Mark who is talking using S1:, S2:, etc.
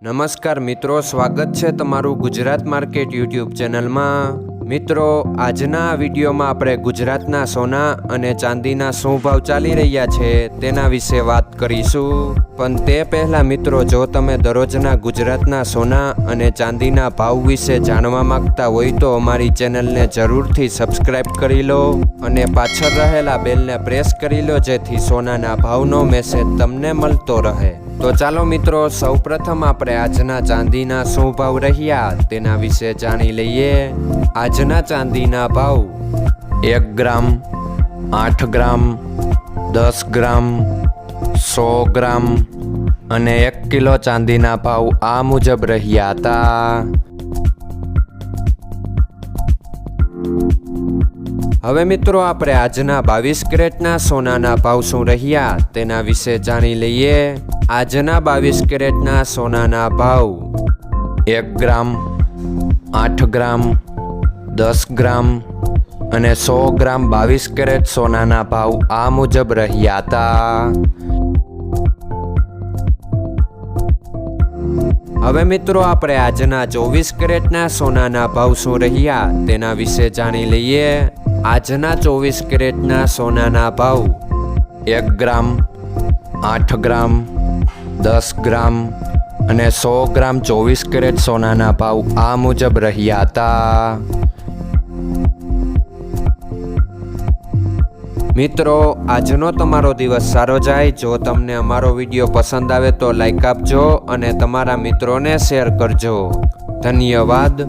S1: નમસ્કાર મિત્રો, સ્વાગત છે તમારું ગુજરાત માર્કેટ યુટ્યુબ ચેનલમાં। મિત્રો, આજના આ વિડીયોમાં આપણે ગુજરાતના સોના અને ચાંદીના શું ભાવ ચાલી રહ્યા છે તેના વિશે વાત કરીશું। પણ તે પહેલાં મિત્રો, જો તમે દરરોજના ગુજરાતના સોના અને ચાંદીના ભાવ વિશે જાણવા માંગતા હોય તો અમારી ચેનલને જરૂરથી સબસ્ક્રાઈબ કરી લો અને પાછળ રહેલા બેલને પ્રેસ કરી લો, જેથી સોનાના ભાવનો મેસેજ તમને મળતો રહે। તો ચાલો મિત્રો, સૌપ્રથમ આપણે આજના ચાંદીના શું ભાવ રહ્યા તેના વિશે જાણી લઈએ। આજના ચાંદીના ભાવ 1 ગ્રામ, 8 ગ્રામ, 10 ગ્રામ, 100 ગ્રામ અને 1 કિલો ચાંદીના ભાવ આ મુજબ રહ્યા હતા। હવે મિત્રો, આપણે આજના 22 કેરેટના સોનાના ભાવ શું રહ્યા તેના વિશે જાણી લઈએ। આજના 22 કેરેટના સોનાના ભાવ 1 ગ્રામ, 8 ગ્રામ, 10 ગ્રામ અને 100 ગ્રામ 22 કેરેટ સોનાના ભાવ આ મુજબ રહ્યા હતા। હવે મિત્રો, આપણે આજના 24 કેરેટના સોનાના ભાવ શું રહ્યા તેના વિશે જાણી લઈએ। આજના 24 કેરેટના સોનાના ભાવ 1 ગ્રામ, 8 ગ્રામ, 10 ગ્રામ અને 100 ગ્રામ 24 કેરેટ સોનાના ભાવ આ મુજબ રહ્યા હતા। મિત્રો, આજનો તમારો દિવસ સારો જાય। જો તમને અમારો વિડીયો પસંદ આવે તો લાઈક આપજો અને તમારા મિત્રોને શેર કરજો। ધન્યવાદ।